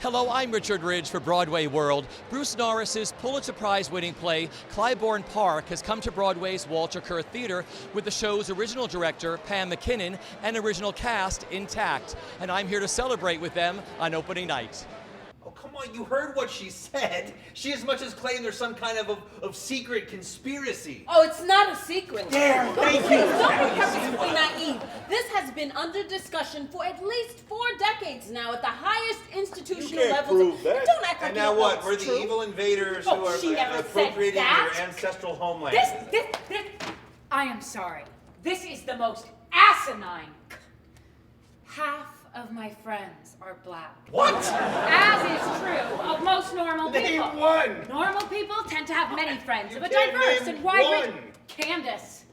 Hello, I'm Richard Ridge for Broadway World. Bruce Norris's Pulitzer Prize-winning play, Clybourne Park, has come to Broadway's Walter Kerr Theatre with the show's original director, Pam McKinnon, and original cast intact. And I'm here to celebrate with them on opening night. Oh, come on, you heard what she said. She as much as claimed there's some kind of secret conspiracy. Oh, it's not a secret. There, thank you. Don't be purposefully naive. This has been under discussion for at least 4 decades now at the highest institutional levels. Prove that. Don't act like And now what? We're the true. evil invaders Oh, who are she never said appropriating that. your ancestral homeland. This, I am sorry. This is the most asinine. Half of my friends are black. What? As is true of most normal people. Name one. Normal people tend to have many friends of a can't diverse name and wide range. one. Candace.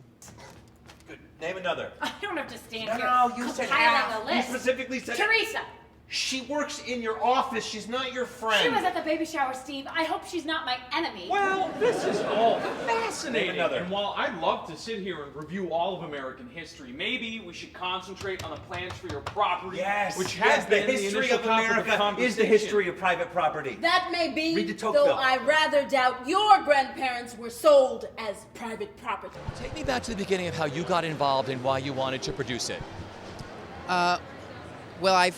Good. Name another. I don't have to stand No, here no, you said half. compiling a list. You specifically said Teresa. She works in your office. She's not your friend. She was at the baby shower, Steve. I hope she's not my enemy. Well, this is all fascinating. Name another. And while I'd love to sit here and review all of American history, maybe we should concentrate on the plans for your property, Yes, which yes, has the been history initial of topic America is the conversation. history of private property. That may be, Read de Tocqueville. though I rather doubt your grandparents were sold as private property. Take me back to the beginning of how you got involved and why you wanted to produce it. Well, my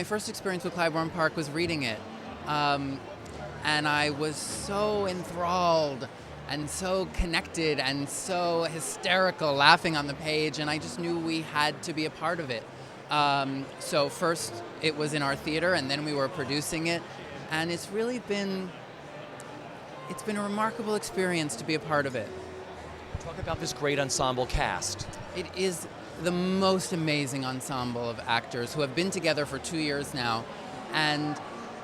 first experience with Clybourne Park was reading it, and I was so enthralled and so connected and so hysterical, laughing on the page, and I just knew we had to be a part of it. So first it was in our theater, and then we were producing it, and it's been a remarkable experience to be a part of it. Talk about this great ensemble cast. It is the most amazing ensemble of actors who have been together for 2 years now, and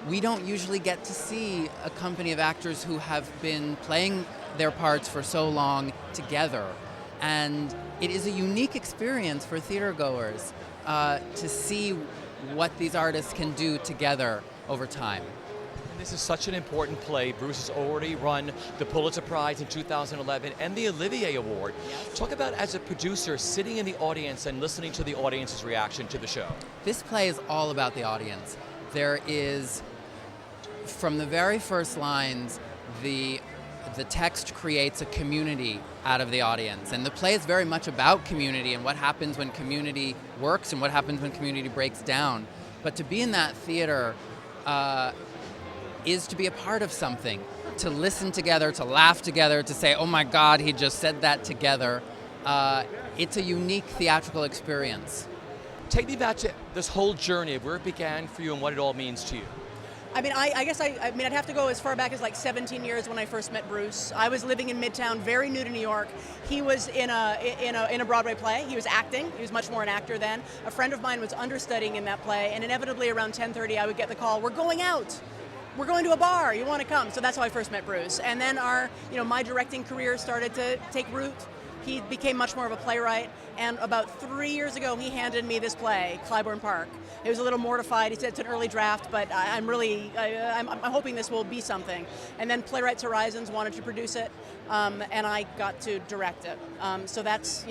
we don't usually get to see a company of actors who have been playing their parts for so long together. And it is a unique experience for theatergoers to see what these artists can do together over time. This is such an important play. Bruce has already run the Pulitzer Prize in 2011 and the Olivier Award. Yes. Talk about, as a producer, sitting in the audience and listening to the audience's reaction to the show. This play is all about the audience. There is, from the very first lines, the text creates a community out of the audience. And the play is very much about community and what happens when community works and what happens when community breaks down. But to be in that theater, is to be a part of something, to listen together, to laugh together, to say, oh my God, he just said that together. It's a unique theatrical experience. Take me back to this whole journey of where it began for you and what it all means to you. I mean, I guess I'd have to go as far back as like 17 years when I first met Bruce. I was living in Midtown, very new to New York. He was in a Broadway play. He was acting. He was much more an actor then. A friend of mine was understudying in that play, and inevitably around 10:30 I would get the call, "We're going out. We're going to a bar. You want to come?" So that's how I first met Bruce. And then my directing career started to take root. He became much more of a playwright, and about 3 years ago, he handed me this play, Clybourne Park. He was a little mortified. He said it's an early draft, but I'm hoping this will be something. And then Playwrights Horizons wanted to produce it, and I got to direct it. So that's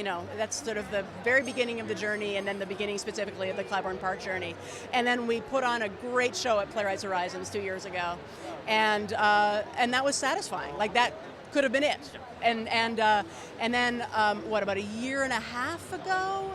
sort of the very beginning of the journey, and then the beginning specifically of the Clybourne Park journey. And then we put on a great show at Playwrights Horizons 2 years ago, and that was satisfying. Like, that could have been it. And then about a year and a half ago,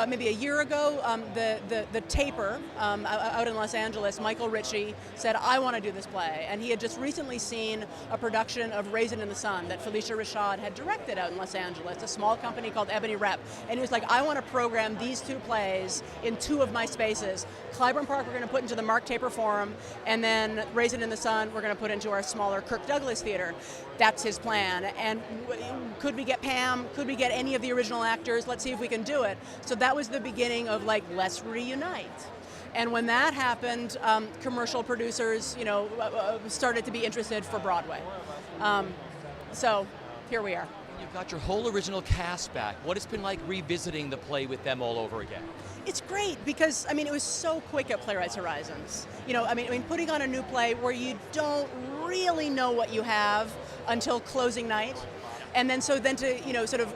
maybe a year ago, the taper out in Los Angeles, Michael Ritchie, said, I want to do this play. And he had just recently seen a production of Raisin in the Sun that Felicia Rashad had directed out in Los Angeles, a small company called Ebony Rep. And he was like, I want to program these 2 plays in 2 of my spaces. Clybourne Park we're going to put into the Mark Taper Forum, and then Raisin in the Sun we're going to put into our smaller Kirk Douglas Theater. That's his plan. And could we get Pam? Could we get any of the original actors? Let's see if we can do it. So that was the beginning of, like, let's reunite. And when that happened, commercial producers, started to be interested for Broadway. So here we are. You've got your whole original cast back. What it's been like revisiting the play with them all over again? It's great because, it was so quick at Playwrights Horizons. Putting on a new play where you don't really know what you have until closing night. And then to, sort of,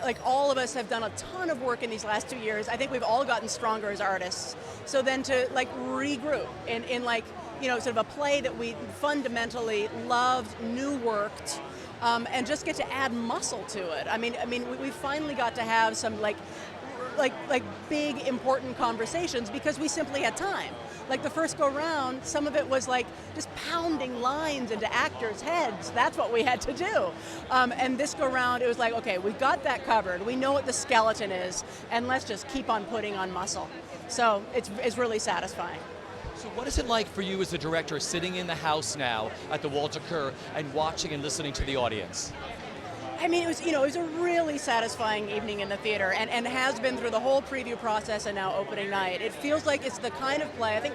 like all of us have done a ton of work in these last 2 years. I think we've all gotten stronger as artists. So then to like regroup in like, sort of a play that we fundamentally loved, knew worked, and just get to add muscle to it. I mean, we finally got to have some like big important conversations because we simply had time. Like the first go round, some of it was like just pounding lines into actors' heads. That's what we had to do. And this go round, it was like, okay, we've got that covered. We know what the skeleton is, and let's just keep on putting on muscle. So it's really satisfying. So what is it like for you as a director sitting in the house now at the Walter Kerr and watching and listening to the audience? I mean, it was a really satisfying evening in the theater, and has been through the whole preview process and now opening night. It feels like it's the kind of play, I think,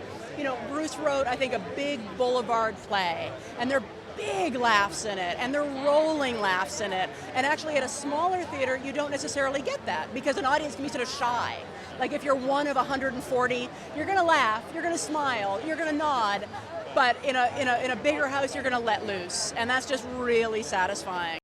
Bruce wrote, I think, a big boulevard play, and there are big laughs in it, and they're rolling laughs in it. And actually at a smaller theater, you don't necessarily get that, because an audience can be sort of shy. Like if you're one of 140, you're gonna laugh, you're gonna smile, you're gonna nod, but in a bigger house, you're gonna let loose, and that's just really satisfying.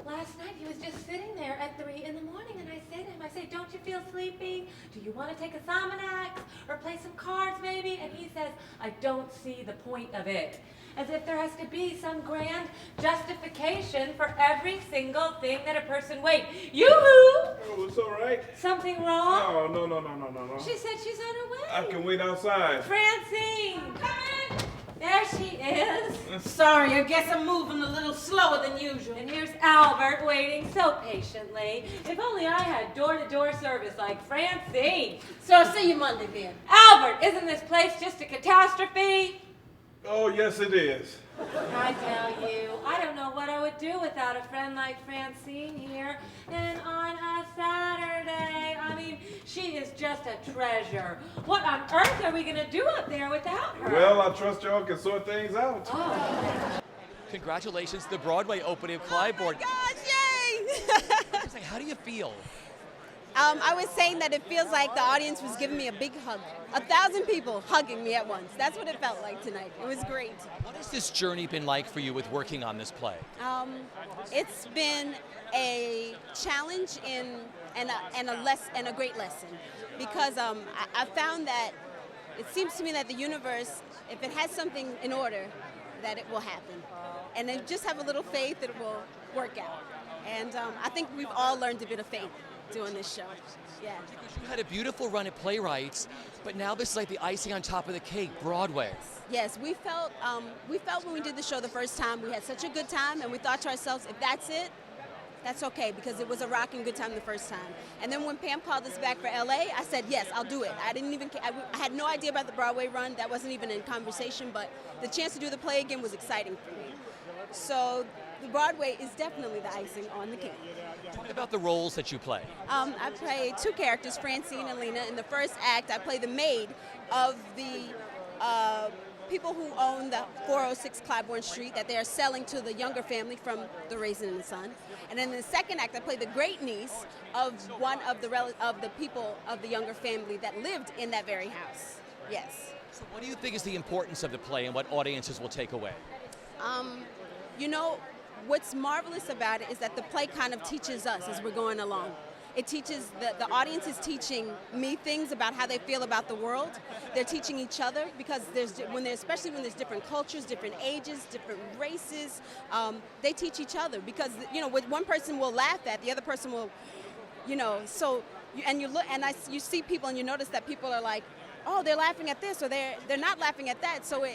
Last night he was just sitting there at 3 in the morning, and I say to him, don't you feel sleepy? Do you want to take a Somonax or play some cards maybe? And he says, I don't see the point of it. As if there has to be some grand justification for every single thing that a person, wait, yoo-hoo! Oh, it's all right. Something wrong? No. She said she's on her way. I can wait outside. Francine, come in. There she is. Sorry, I guess I'm moving a little slower than usual. And here's Albert waiting so patiently. If only I had door-to-door service like Francine. So I'll see you Monday then. Albert, isn't this place just a catastrophe? Oh, yes, it is. I tell you, I don't know what I would do without a friend like Francine here. And on a Saturday, I mean, she is just a treasure. What on earth are we going to do up there without her? Well, I trust y'all can sort things out. Oh. Congratulations to the Broadway opening of Clybourne. Oh my gosh, yay! How do you feel? I was saying that it feels like the audience was giving me a big hug. 1,000 people hugging me at once. That's what it felt like tonight. It was great. What has this journey been like for you with working on this play? It's been a challenge and a great lesson, because I found that it seems to me that the universe, if it has something in order, that it will happen. And then just have a little faith that it will work out. And I think we've all learned a bit of faith doing this show. Yeah. Because you had a beautiful run at Playwrights, but now this is like the icing on top of the cake, Broadway. Yes, we felt when we did the show the first time, we had such a good time, and we thought to ourselves, if that's it, that's okay, because it was a rocking good time the first time. And then when Pam called us back for LA, I said, yes, I'll do it. I didn't even, I had no idea about the Broadway run. That wasn't even in conversation, but the chance to do the play again was exciting for me. So the Broadway is definitely the icing on the cake. Talk about the roles that you play. I play two characters, Francine and Lena. In the first act, I play the maid of the people who own the 406 Clybourne Street that they are selling to the younger family from The Raisin in the Sun. And then in the second act, I play the great niece of one of the people of the younger family that lived in that very house. Yes. So what do you think is the importance of the play and what audiences will take away? You know, what's marvelous about it is that the play kind of teaches us as we're going along. It teaches, the audience is teaching me things about how they feel about the world. They're teaching each other, because especially when there's different cultures, different ages, different races, they teach each other, because, you know, what one person will laugh at, the other person will, you know, so, you see people and you notice that people are like, oh, they're laughing at this, or they're not laughing at that, so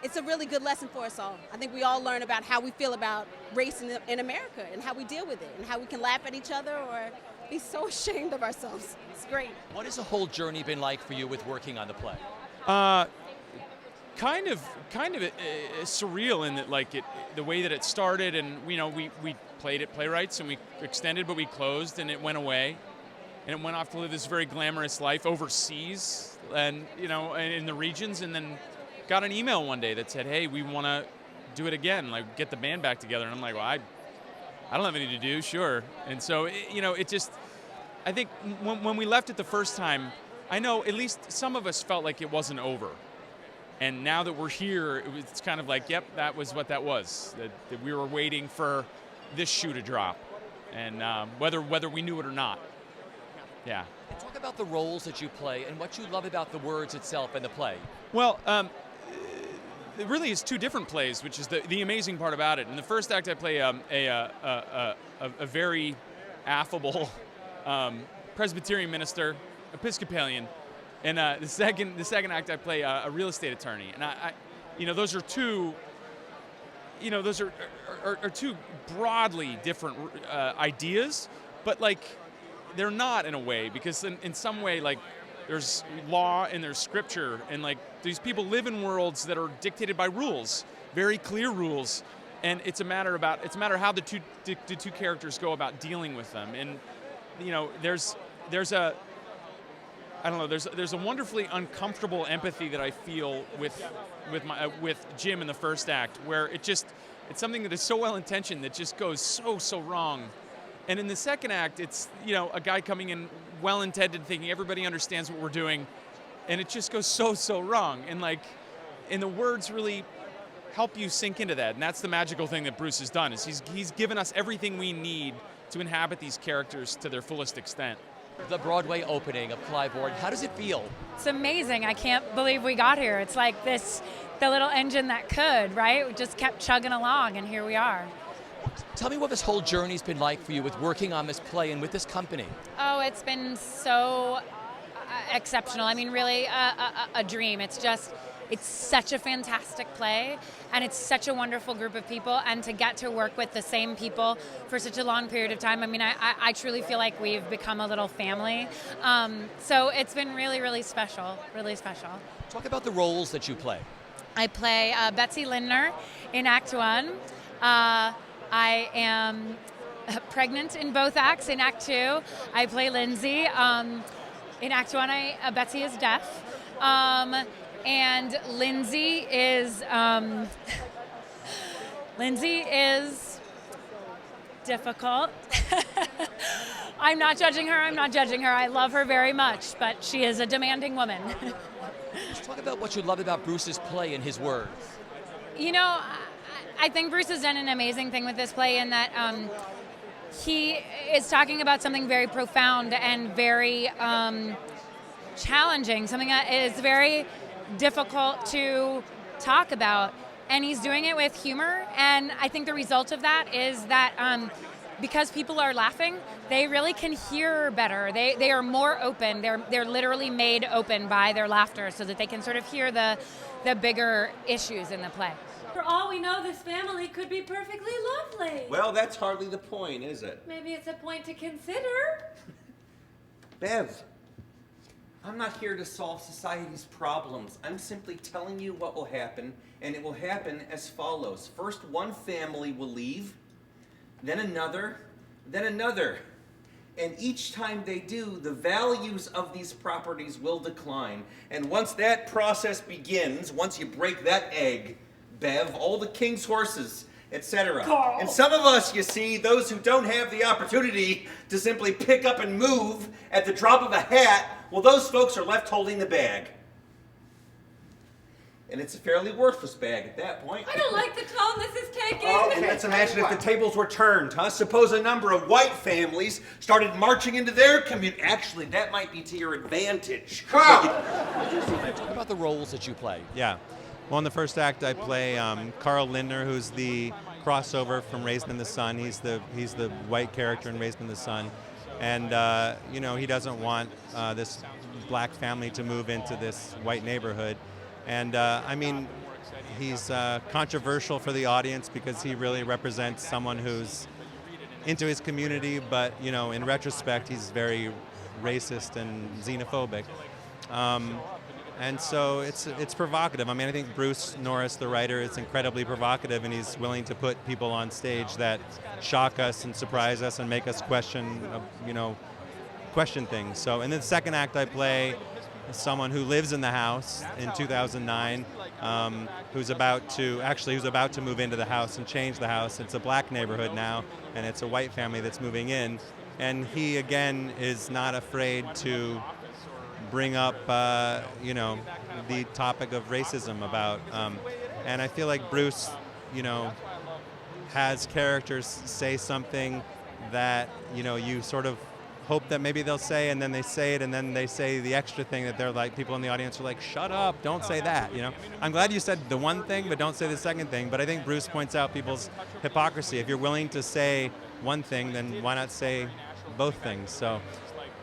it's a really good lesson for us all. I think we all learn about how we feel about race in America and how we deal with it and how we can laugh at each other or be so ashamed of ourselves. It's great. What has the whole journey been like for you with working on the play? Kind of surreal in that, like, the way that it started, and you know, we played at Playwrights and we extended, but we closed and it went away, and it went off to live this very glamorous life overseas, and you know, in the regions, and then got an email one day that said, hey, we want to do it again, like get the band back together. And I'm like, well, I don't have anything to do, sure. And so, I think when we left it the first time, I know at least some of us felt like it wasn't over. And now that we're here, it's kind of like, yep, that was what that was. That we were waiting for this shoe to drop, and whether we knew it or not. Yeah. And talk about the roles that you play and what you love about the words itself and the play. Well, it really is two different plays, which is the amazing part about it. In the first act, I play a very affable Presbyterian minister, Episcopalian, and the second act, I play a real estate attorney. And I those are two. Those are two broadly different ideas, but like they're not in a way, because in some way, like, there's law and there's scripture, and like these people live in worlds that are dictated by rules, very clear rules, and it's a matter how the two characters go about dealing with them. And there's a wonderfully uncomfortable empathy that I feel with Jim in the first act, where it's something that is so well intentioned that just goes so wrong. And in the second act, it's a guy coming in well intended, thinking everybody understands what we're doing, and it just goes so wrong. And the words really help you sink into that. And that's the magical thing that Bruce has done, is he's given us everything we need to inhabit these characters to their fullest extent. The Broadway opening of Clybourne, how does it feel? It's amazing. I can't believe we got here. It's like the little engine that could, right? We just kept chugging along, and here we are. Tell me what this whole journey's been like for you with working on this play and with this company. Oh, it's been so exceptional. I mean, really a dream. It's such a fantastic play, and it's such a wonderful group of people, and to get to work with the same people for such a long period of time. I mean, I truly feel like we've become a little family. So it's been really special, really special. Talk about the roles that you play. I play Betsy Lindner in Act 1. I am pregnant in both acts. In Act 2, I play Lindsay. In Act 1, Betsy is deaf. And Lindsay is difficult. I'm not judging her. I love her very much, but she is a demanding woman. Let's talk about what you love about Bruce's play and his words. I think Bruce has done an amazing thing with this play in that he is talking about something very profound and very challenging, something that is very difficult to talk about, and he's doing it with humor. And I think the result of that is that because people are laughing, they really can hear better. They are more open. They're literally made open by their laughter, so that they can sort of hear the bigger issues in the play. For all we know, this family could be perfectly lovely. Well, that's hardly the point, is it? Maybe it's a point to consider. Bev, I'm not here to solve society's problems. I'm simply telling you what will happen, and it will happen as follows. First, one family will leave, then another, then another. And each time they do, the values of these properties will decline. And once that process begins, once you break that egg, Bev, all the king's horses, etc. And some of us, you see, those who don't have the opportunity to simply pick up and move at the drop of a hat, well, those folks are left holding the bag. And it's a fairly worthless bag at that point. I don't like the tone this is taking. Okay, let's imagine if the tables were turned, huh? Suppose a number of white families started marching into their community. Actually, that might be to your advantage. Talk about the roles that you play. Yeah. Well, in the first act, I play Carl Lindner, who's the crossover from Raised in the Sun. He's the white character in Raised in the Sun, and he doesn't want this black family to move into this white neighborhood. And he's controversial for the audience because he really represents someone who's into his community, but in retrospect, he's very racist and xenophobic. And so it's provocative. I mean, I think Bruce Norris, the writer, is incredibly provocative, and he's willing to put people on stage that shock us and surprise us and make us question things. So in the second act, I play someone who lives in the house in 2009, who's about to move into the house and change the house. It's a black neighborhood now, and it's a white family that's moving in. And he, again, is not afraid to bring up, the topic of racism and I feel like Bruce, has characters say something that, you know, you sort of hope that maybe they'll say, and then they say it, and then they say the extra thing that they're like, people in the audience are like, shut up, don't say that, you know. I'm glad you said the one thing, but don't say the second thing. But I think Bruce points out people's hypocrisy. If you're willing to say one thing, then why not say both things? So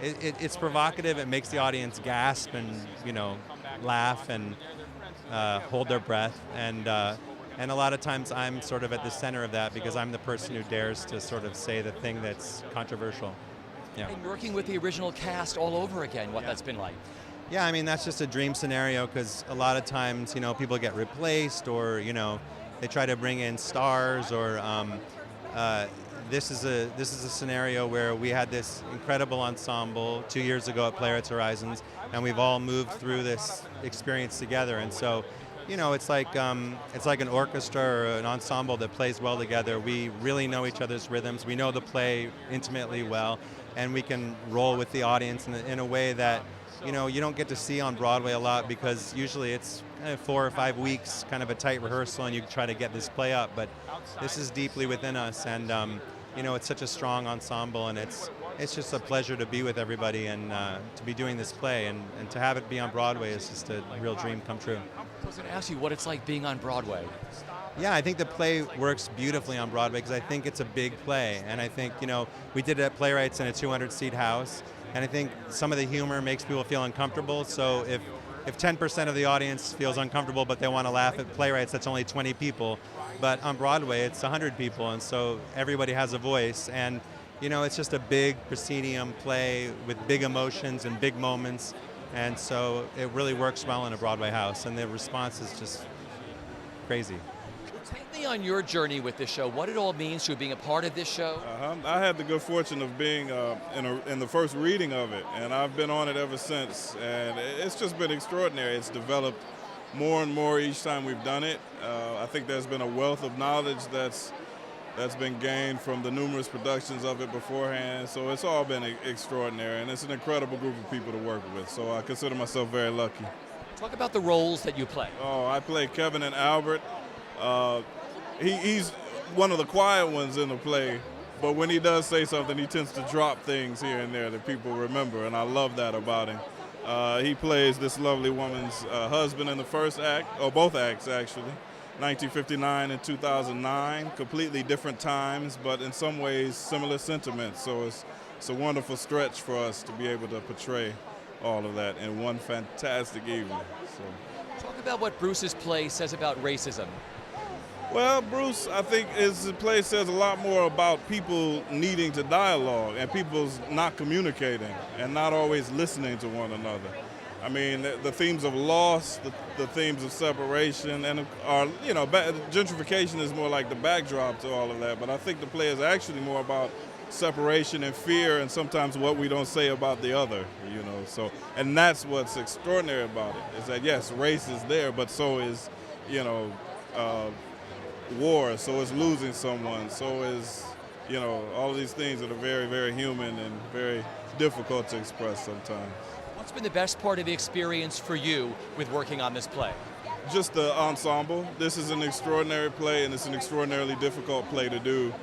it's provocative. It makes the audience gasp and, you know, laugh and hold their breath. And a lot of times I'm sort of at the center of that because I'm the person who dares to sort of say the thing that's controversial. Yeah. And working with the original cast all over again, what that's been like. Yeah, I mean, that's just a dream scenario because a lot of times, you know, people get replaced or, you know, they try to bring in stars or this is a scenario where we had this incredible ensemble 2 years ago at Playwrights Horizons, and we've all moved through this experience together. And so, you know, it's like an orchestra or an ensemble that plays well together. We really know each other's rhythms. We know the play intimately well, and we can roll with the audience in a way that, you know, you don't get to see on Broadway a lot because usually it's 4 or 5 weeks, kind of a tight rehearsal, and you try to get this play up. But this is deeply within us, and you know, it's such a strong ensemble, and it's just a pleasure to be with everybody and to be doing this play, and to have it be on Broadway is just a real dream come true. I was going to ask you what it's like being on Broadway. Yeah, I think the play works beautifully on Broadway because I think it's a big play, and I think, you know, we did it at Playwrights in a 200-seat house, and I think some of the humor makes people feel uncomfortable. So if 10% of the audience feels uncomfortable but they want to laugh at Playwrights, that's only 20 people. But on Broadway, it's 100 people, and so everybody has a voice. And, you know, it's just a big proscenium play with big emotions and big moments, and so it really works well in a Broadway house, and the response is just crazy. Take me on your journey with this show, what it all means to being a part of this show. I had the good fortune of being in the first reading of it, and I've been on it ever since, and it's just been extraordinary. It's developed more and more each time we've done it. I think there's been a wealth of knowledge that's been gained from the numerous productions of it beforehand, so it's all been extraordinary, and it's an incredible group of people to work with, so I consider myself very lucky. Talk about the roles that you play. Oh, I play Kevin and Albert. He's one of the quiet ones in the play, but when he does say something, he tends to drop things here and there that people remember, and I love that about him. He plays this lovely woman's husband in the first act, or both acts actually, 1959 and 2009, completely different times, but in some ways similar sentiments. So it's a wonderful stretch for us to be able to portray all of that in one fantastic evening. So. Talk about what Bruce's play says about racism. Well, Bruce, I think his play says a lot more about people needing to dialogue and people's not communicating and not always listening to one another. I mean, the themes of loss, the themes of separation, and you know, gentrification is more like the backdrop to all of that. But I think the play is actually more about separation and fear, and sometimes what we don't say about the other. You know, so and that's what's extraordinary about it is that yes, race is there, but so is, you know, war. So is losing someone. So is, you know, all of these things that are very, very human and very difficult to express sometimes. What's been the best part of the experience for you with working on this play? Just the ensemble. This is an extraordinary play, and it's an extraordinarily difficult play to do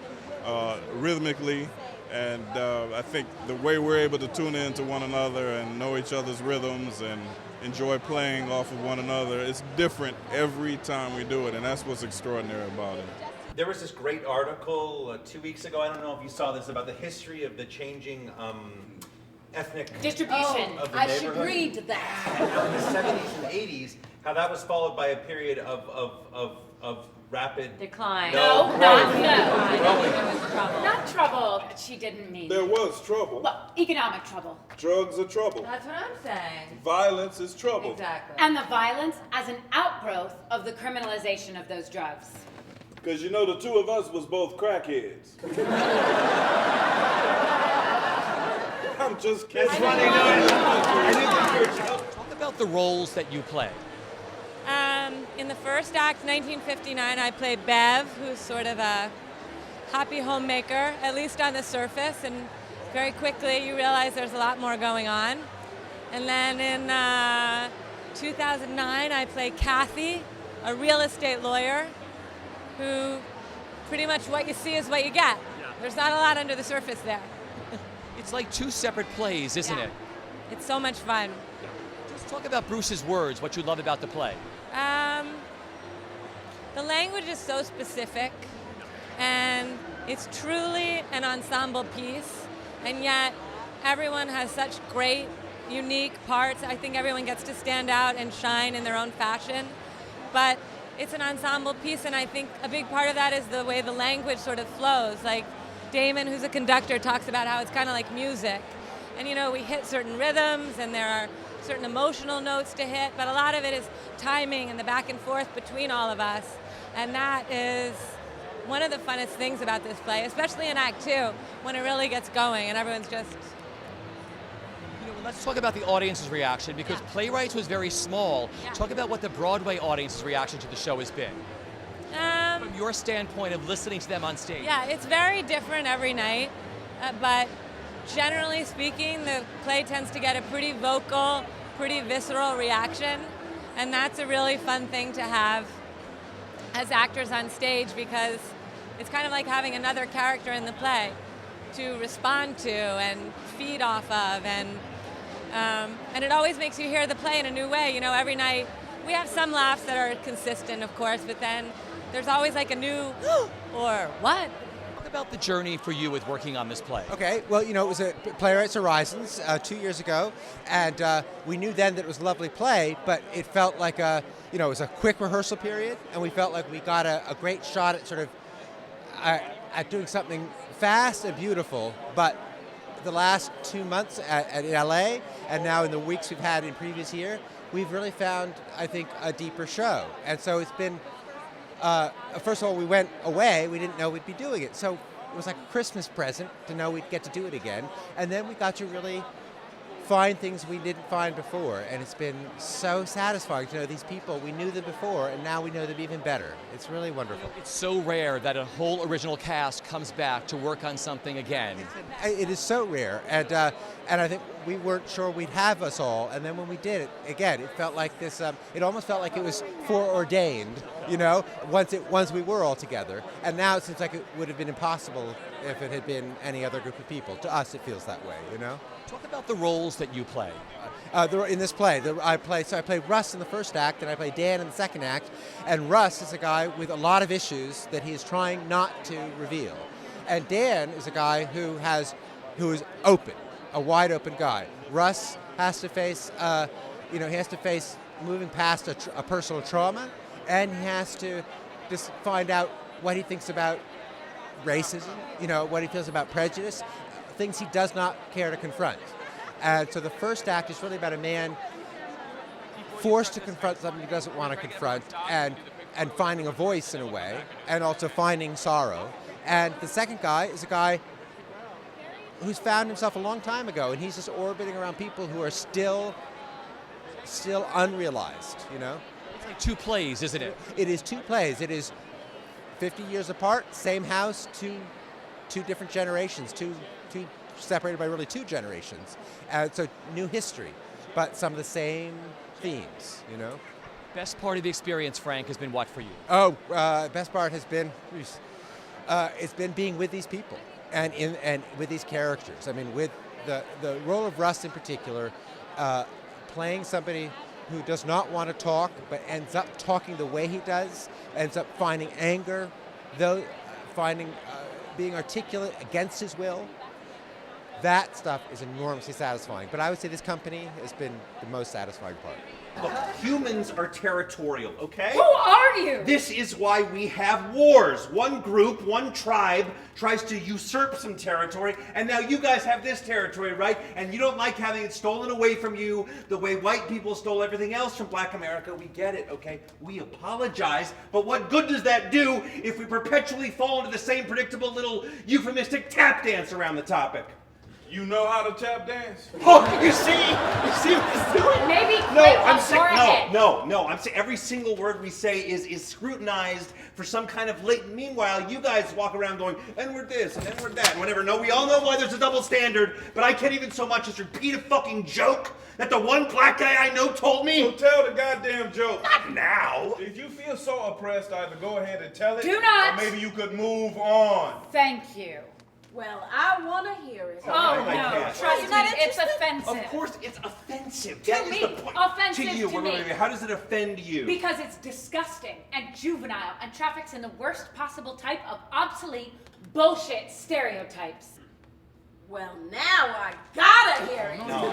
rhythmically. And I think the way we're able to tune in to one another and know each other's rhythms and enjoy playing off of one another, it's different every time we do it, and that's what's extraordinary about it. There was this great article 2 weeks ago, I don't know if you saw this, about the history of the changing ethnic distribution. Of the I should neighborhood. read that. In the 70s and 80s, how that was followed by a period of rapid decline. No, Not trouble. She didn't mean. There was trouble. Well, economic trouble. Drugs are trouble. That's what I'm saying. Violence is trouble. Exactly. And the violence as an outgrowth of the criminalization of those drugs. Because you know the two of us was both crackheads. I'm just kidding. Talk about the roles that you play. In the first act, 1959, I play Bev, who's sort of a happy homemaker, at least on the surface, and very quickly you realize there's a lot more going on. And then in 2009, I play Kathy, a real estate lawyer who pretty much what you see is what you get. There's not a lot under the surface there. It's like two separate plays, isn't it? It's so much fun. Just talk about Bruce's words, what you love about the play. The language is so specific, and it's truly an ensemble piece, and yet everyone has such great, unique parts. I think everyone gets to stand out and shine in their own fashion, but it's an ensemble piece, and I think a big part of that is the way the language sort of flows. Like Damon, who's a conductor, talks about how it's kind of like music. And we hit certain rhythms, and there are certain emotional notes to hit, but a lot of it is timing and the back and forth between all of us. And that is one of the funnest things about this play, especially in Act 2, when it really gets going and everyone's just... Let's talk about the audience's reaction, because Playwrights was very small. Talk about what the Broadway audience's reaction to the show has been. From your standpoint of listening to them on stage. Yeah, it's very different every night, but generally speaking, the play tends to get a pretty vocal, pretty visceral reaction, and that's a really fun thing to have as actors on stage, because it's kind of like having another character in the play to respond to and feed off of, and it always makes you hear the play in a new way. Every night we have some laughs that are consistent, of course, but then there's always like a new or what. Talk about the journey for you with working on this play. Okay, well, it was a Playwrights Horizons 2 years ago, and we knew then that it was a lovely play, but it felt like it was a quick rehearsal period, and we felt like we got a great shot at sort of at doing something fast and beautiful. But the last 2 months at LA, and now in the weeks we've had in previous year, we've really found, I think, a deeper show. And so it's been, first of all, we went away, we didn't know we'd be doing it. So it was like a Christmas present to know we'd get to do it again. And then we got to really find things we didn't find before. And it's been so satisfying to know these people. We knew them before, and now we know them even better. It's really wonderful. It's so rare that a whole original cast comes back to work on something again. It is so rare. And I think we weren't sure we'd have us all. And then when we did it, again, it felt like this, it almost felt like it was foreordained, once we were all together. And now it seems like it would have been impossible if it had been any other group of people. To us, it feels that way, Talk about the roles that you play. In this play, I play Russ in the first act, and I play Dan in the second act. And Russ is a guy with a lot of issues that he is trying not to reveal. And Dan is a guy who is open, a wide open guy. Russ has to face, moving past a personal trauma, and he has to just find out what he thinks about racism, what he feels about prejudice, things he does not care to confront. And so the first act is really about a man forced to confront something he doesn't want to confront, and finding a voice in a way, and also finding sorrow. And the second guy is a guy who's found himself a long time ago, and he's just orbiting around people who are still unrealized, It's like two plays, isn't it? It is two plays. It is 50 years apart, same house, two different generations, two separated by really two generations. So new history, but some of the same themes, Best part of the experience, Frank, has been what for you? Best part has been, it's been being with these people and with these characters. I mean, with the role of Russ in particular, playing somebody who does not want to talk, but ends up talking the way he does, ends up finding anger, being articulate against his will. That stuff is enormously satisfying. But I would say this company has been the most satisfying part. Look, humans are territorial, okay? Who are you? This is why we have wars. One group, one tribe tries to usurp some territory, and now you guys have this territory, right? And you don't like having it stolen away from you the way white people stole everything else from Black America. We get it, okay? We apologize, but what good does that do if we perpetually fall into the same predictable little euphemistic tap dance around the topic? You know how to tap dance? Oh, you see what he's doing? Maybe No, Clay, I'm go saying ahead. no. I'm saying every single word we say is scrutinized for some kind of latent. Meanwhile, you guys walk around going, and we're this, and then we're that, and whatever. No, we all know why there's a double standard, but I can't even so much as repeat a fucking joke that the one black guy I know told me. So tell the goddamn joke. Not now. If you feel so oppressed, either go ahead and tell it, Do not. or maybe you could move on. Thank you. Well, I want to hear it. Oh, I no, can't. trust me, it's interested? offensive. Of course, it's offensive. To That is me. the point. Offensive to you. to me. Wait. How does it offend you? Because it's disgusting and juvenile and traffics in the worst possible type of obsolete bullshit stereotypes. Well, now I gotta hear it. No,